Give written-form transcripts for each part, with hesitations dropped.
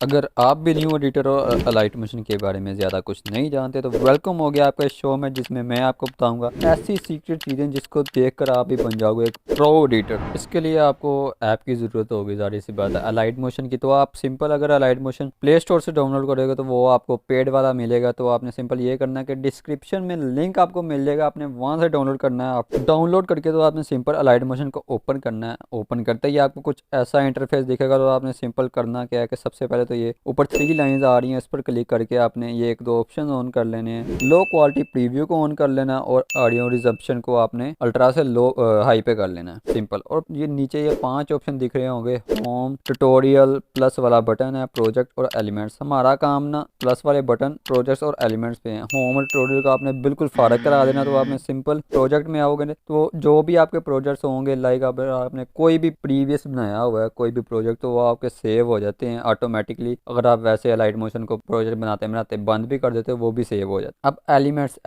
अगर आप भी न्यू एडिटर और अलाइट मोशन के बारे में ज़्यादा कुछ नहीं जानते तो वेलकम हो गया आपका इस शो में, जिसमें मैं आपको बताऊंगा ऐसी सीक्रेट चीज़ें जिसको देखकर आप भी बन जाओगे एक प्रो एडिटर। इसके लिए आपको ऐप की ज़रूरत होगी, ज़ाहिर सी बात है अलाइट मोशन की। तो आप सिंपल अगर अलाइट मोशन प्ले स्टोर से डाउनलोड करोगे तो वो आपको पेड वाला मिलेगा। तो आपने सिंपल ये करना है कि डिस्क्रिप्शन में लिंक आपको मिल जाएगा, आपने वहाँ से डाउनलोड करना है। आप डाउनलोड करके तो आपने सिंपल अलाइट मोशन को ओपन करना है। ओपन करते ही आपको कुछ ऐसा इंटरफेस दिखेगा। तो आपने सिंपल करना क्या है कि सबसे पहले तो ये ऊपर 3 लाइंस आ रही हैं, इस पर क्लिक करके आपने ये एक दो ऑप्शन ऑन कर लेने हैं। लो क्वालिटी प्रीव्यू को ऑन कर लेना और ऑडियो रिजप्शन को आपने अल्ट्रा से लो हाई पे कर लेना है सिंपल। और ये नीचे ये 5 ऑप्शन दिख रहे होंगे, होम, ट्यूटोरियल, प्लस वाला बटन है, प्रोजेक्ट और एलिमेंट्स। हमारा काम ना प्लस वाले बटन, प्रोजेक्ट्स और एलिमेंट्स पे है। होम और ट्यूटोरियल का आपने बिल्कुल फारग करा देना। तो आपने सिंपल प्रोजेक्ट में आओगे तो जो भी आपके प्रोजेक्ट्स होंगे, लाइक आपने कोई भी प्रीवियस बनाया हुआ है कोई भी प्रोजेक्ट, तो वो आपके सेव हो जाते हैं ऑटोमेटिकली। अगर आप वैसे अलाइट मोशन को प्रोजेक्ट बनाते बनाते बंद भी कर देते हो वो भी सेव हो जाता है। अब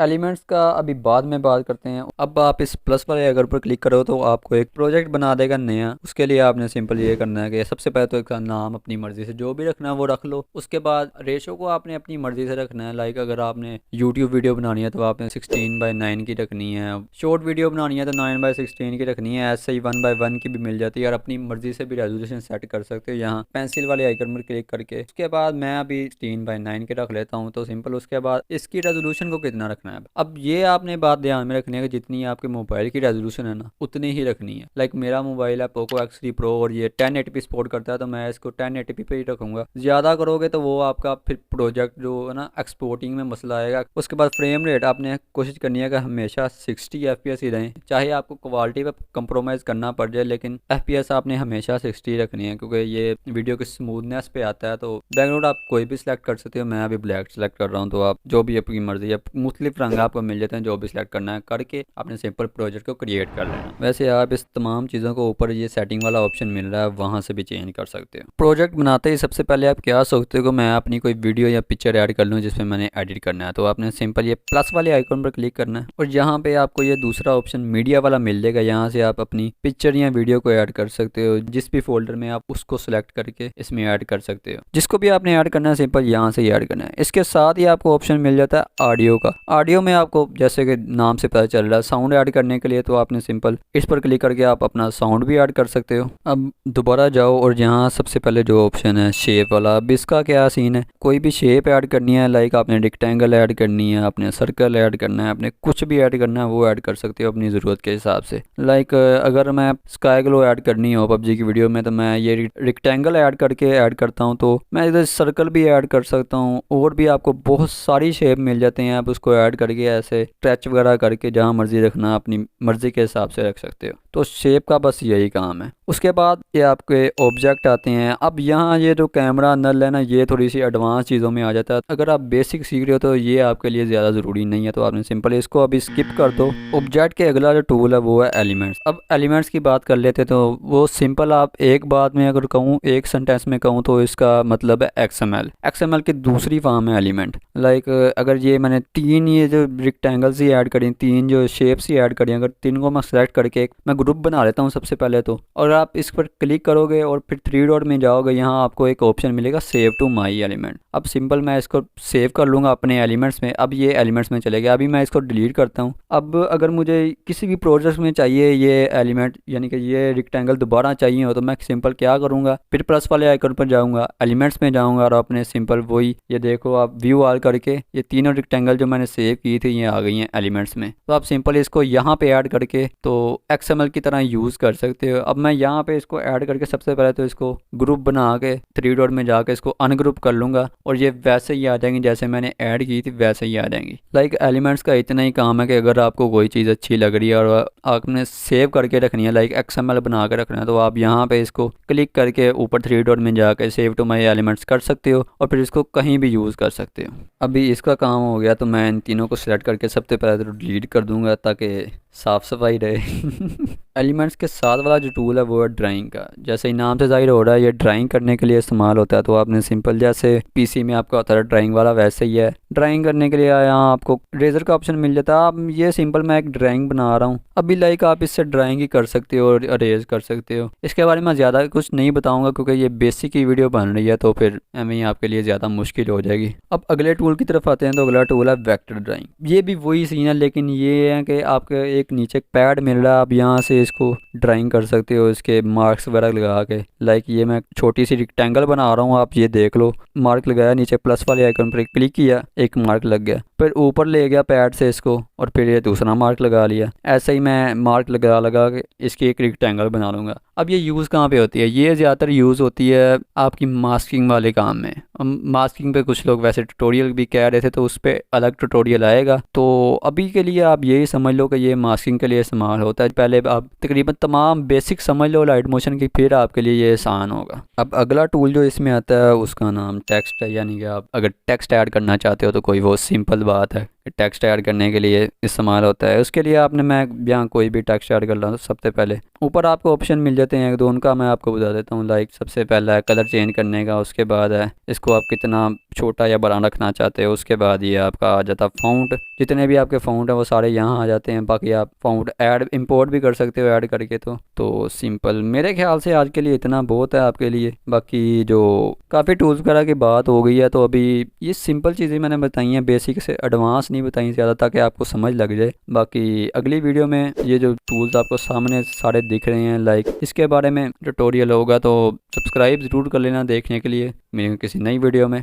एलिमेंट्स का अभी बाद में बात करते हैं। अब आप इस प्लस वाले अगर पर क्लिक करो तो आपको एक प्रोजेक्ट बना देगा नया। उसके लिए आपने सिंपल ये करना है कि सबसे पहले तो एक नाम अपनी मर्जी से जो भी रखना है वो रख लो। उसके बाद रेशो को आपने अपनी मर्जी से रखना है। लाइक अगर आपने यूट्यूब वीडियो बनानी है तो आपने 16:9 की रखनी है। शॉर्ट वीडियो बनानी है तो 9:16 की रखनी है। ऐसे ही 1:1 की भी मिल जाती है और अपनी मर्जी से भी रेजोल्यूशन सेट कर सकते हो यहाँ पेंसिल वाले आइकन पर क्लिक करके। उसके बाद मैं अभी 16:9 के रख लेता हूँ। तो सिंपल उसके बाद इसकी रेजोल्यूशन को कितना रखना है। अब ये आपने बात ध्यान में रखनी है कि जितनी आपके मोबाइल की रेजोल्यूशन है ना उतनी ही रखनी है। लाइक मेरा मोबाइल है पोको X3 Pro और ये 1080p सपोर्ट करता है तो मैं इसको 1080p पे ही रखूंगा। ज़्यादा करोगे तो वो आपका फिर प्रोजेक्ट जो है ना एक्सपोर्टिंग में मसला आएगा। उसके बाद फ्रेम रेट आपने कोशिश करनी है कि हमेशा 60 FPS ही रहें, चाहे आपको क्वालिटी पर कंप्रोमाइज़ करना पड़ जाए लेकिन FPS आपने हमेशा 60 रखनी है, क्योंकि ये वीडियो की स्मूथनेस पे आता है। तो बैकग्राउंड आप कोई भी सिलेक्ट कर सकते हो, मैं अभी ब्लैक सेलेक्ट कर रहा हूँ। तो आप जो भी आपकी मर्जी है, मुख्तलिफ रंग आपको मिल जाते हैं, जो भी सिलेक्ट करना है करके आपने सिंपल प्रोजेक्ट को क्रिएट कर लेना। वैसे आप इस तमाम चीज़ों को ऊपर ये सेटिंग वाला ऑप्शन मिल रहा है वहाँ से भी चेंज कर सकते हो। प्रोजेक्ट बनाते ही सबसे पहले आप क्या सोचते हो कि मैं अपनी कोई वीडियो या पिक्चर ऐड कर लूँ जिसमें मैंने एडिट करना है। तो आपने सिंपल ये प्लस वाले आइकन पर क्लिक करना है और यहाँ पे आपको ये दूसरा ऑप्शन मीडिया वाला मिल जाएगा। यहाँ से आप अपनी पिक्चर या वीडियो को ऐड कर सकते हो। जिस भी फोल्डर में आप उसको सिलेक्ट करके इसमें ऐड कर सकते हो। जिसको भी आपने ऐड करना है सिंपल यहाँ से ही ऐड करना है। इसके साथ ही आपको ऑप्शन मिल जाता है ऑडियो का। ऑडियो में आपको जैसे कि नाम से पता चल रहा है साउंड ऐड करने के लिए, तो आपने सिंपल इस पर क्लिक करके आप अपना साउंड भी ऐड कर सकते हो। अब दोबारा जाओ और यहाँ सबसे पहले जो ऑप्शन है शेप वाला, अब इसका क्या सीन है, कोई भी शेप ऐड करनी है, लाइक आपने रेक्टेंगल ऐड करनी है, आपने सर्कल ऐड करना है, आपने कुछ भी ऐड करना है वो ऐड कर सकते हो अपनी ज़रूरत के हिसाब से। लाइक अगर मैं स्काई ग्लो ऐड करनी हो पबजी की वीडियो में तो मैं ये रेक्टेंगल ऐड करके ऐड करता हूँ। तो मैं इधर सर्कल भी ऐड कर सकता हूँ और भी आपको बहुत सारी शेप मिल जाते हैं। आप उसको ऐड करके ऐसे स्ट्रेच वगैरह करके जहाँ मर्जी रखना अपनी मर्जी के हिसाब से रख सकते हो। तो शेप का बस यही काम है। उसके बाद ये आपके ऑब्जेक्ट आते हैं। अब यहाँ ये जो कैमरा नल है ना ये थोड़ी सी एडवांस चीज़ों में आ जाता है। अगर आप बेसिक सीख रहे हो तो ये आपके लिए ज़्यादा ज़रूरी नहीं है। तो आपने सिंपल इसको अभी स्किप कर दो। ऑब्जेक्ट के अगला जो टूल है वो है एलिमेंट्स। अब एलिमेंट्स की बात कर लेते तो वो सिंपल आप एक बात में अगर कहूँ, एक सेंटेंस में कहूँ तो इसका मतलब है XML की दूसरी फॉर्म है एलिमेंट। लाइक अगर ये मैंने 3 ये जो रेक्टेंगल्स ही ऐड करें, 3 जो शेप्स ही ऐड करें, अगर 3 को मैं सेलेक्ट करके मैं ग्रुप बना लेता हूँ सबसे पहले तो, और आप इस पर क्लिक करोगे और फिर 3 डॉट में जाओगे, यहाँ आपको एक ऑप्शन मिलेगा सेव टू माई एलिमेंट। अब सिंपल मैं इसको सेव कर लूँगा अपने एलिमेंट्स में। अब ये एलिमेंट्स में चले गया। अभी मैं इसको डिलीट करता हूँ। अब अगर मुझे किसी भी प्रोजेक्ट में चाहिए ये एलिमेंट यानी कि ये रेक्टेंगल दोबारा चाहिए हो तो मैं सिंपल क्या करूँगा, फिर प्लस वाले आइकन पर जाऊँगा, एलिमेंट्स में जाऊँगा और अपने सिंपल वही ये देखो आप व्यू ऑल करके ये तीनों रेक्टेंगल जो मैंने सेव की थी ये आ गई हैं एलिमेंट्स में। तो आप सिंपल इसको यहाँ पे ऐड करके तो XML की तरह यूज़ कर सकते हो। अब मैं यहाँ पे इसको ऐड करके सबसे पहले तो इसको ग्रुप बना के 3 डॉट में जाके इसको अनग्रुप कर लूँगा और ये वैसे ही आ जाएंगी जैसे मैंने ऐड की थी वैसे ही आ जाएंगी। लाइक एलिमेंट्स का इतना ही काम है कि अगर आपको कोई चीज़ अच्छी लग रही है और आपने सेव करके रखनी है, लाइक XML बना के रखना है, तो आप यहाँ पे इसको क्लिक करके ऊपर 3 डॉट में जाके सेव टू माई एलिमेंट्स कर सकते हो और फिर इसको कहीं भी यूज़ कर सकते हो। अभी इसका काम हो गया तो मैं इन तीनों को सिलेक्ट करके सबसे पहले तो डिलीट कर दूंगा ताकि साफ सफाई रहे। एलिमेंट्स के साथ वाला जो टूल है वो है ड्राइंग का। जैसे ही नाम से जाहिर हो रहा है ये ड्राइंग करने के लिए इस्तेमाल होता है। तो आपने सिंपल जैसे पीसी में आपका होता है ड्राइंग वाला, वैसे ही है। ड्राइंग करने के लिए यहाँ आपको रेजर का ऑप्शन मिल जाता है। आप ये सिंपल मैं एक ड्राइंग बना रहा हूँ अभी, लाइक आप इससे ड्राइंग ही कर सकते हो और अरेज कर सकते हो। इसके बारे में ज़्यादा कुछ नहीं बताऊंगा क्योंकि ये बेसिक ही वीडियो बन रही है, तो फिर हमें आपके लिए ज़्यादा मुश्किल हो जाएगी। अब अगले टूल की तरफ आते हैं। तो अगला टूल है वेक्टर ड्राइंग। ये भी वही सीन है, लेकिन ये है कि आपके एक नीचे पैड मिल रहा है, आप यहाँ से इसको ड्राइंग कर सकते हो इसके मार्क्स वगैरह लगा के। लाइक ये मैं छोटी सी रेक्टेंगल बना रहा हूँ, आप ये देख लो। मार्क लगाया, नीचे प्लस वाले आइकन पर क्लिक किया, एक मार्क लग गया। फिर ऊपर ले गया पैड से इसको और फिर ये दूसरा मार्क लगा लिया। ऐसे ही मैं मार्क लगा के इसकी एक रेक्टेंगल बना लूँगा। अब ये यूज़ कहाँ पे होती है? ये ज़्यादातर यूज़ होती है आपकी मास्किंग वाले काम में। मास्किंग पे कुछ लोग वैसे ट्यूटोरियल भी कह रहे थे, तो उस पर अलग ट्यूटोरियल आएगा। तो अभी के लिए आप यही समझ लो कि ये मास्किंग के लिए इस्तेमाल होता है। पहले आप तकरीबन तमाम बेसिक समझ लो लाइट मोशन की, फिर आपके लिए ये आसान होगा। अब अगला टूल जो इसमें आता है उसका नाम टेक्स्ट है। यानी कि आप अगर टेक्स्ट ऐड करना चाहते हो तो कोई वो सिंपल बात है, टेक्स्ट ऐड करने के लिए इस्तेमाल होता है। उसके लिए आपने, मैं यहाँ कोई भी टेक्स्ट ऐड कर रहा हूँ, तो सबसे पहले ऊपर आपको ऑप्शन मिल जाते हैं एक दो, उनका मैं आपको बता देता हूँ। लाइक सबसे पहला है कलर चेंज करने का, उसके बाद है इसको आप कितना छोटा या बड़ा रखना चाहते हो, उसके बाद ये आपका आ जाता है फ़ॉन्ट। जितने भी आपके फ़ॉन्ट हैं वो सारे यहाँ आ जाते हैं। बाकी आप फ़ॉन्ट ऐड इंपोर्ट भी कर सकते हो ऐड करके। तो सिंपल मेरे ख्याल से आज के लिए इतना बहुत है आपके लिए। बाकी जो काफ़ी टूल्स वगैरह की बात हो गई है, तो अभी ये सिंपल चीज़ें मैंने बताई हैं, बेसिक से एडवांस नहीं बताई ज़्यादा, ताकि आपको समझ लग जाए। बाकी अगली वीडियो में ये जो टूल्स आपको सामने सारे दिख रहे हैं, लाइक इसके बारे में ट्यूटोरियल होगा, तो सब्सक्राइब ज़रूर कर लेना देखने के लिए। मिलेंगे किसी नई वीडियो में।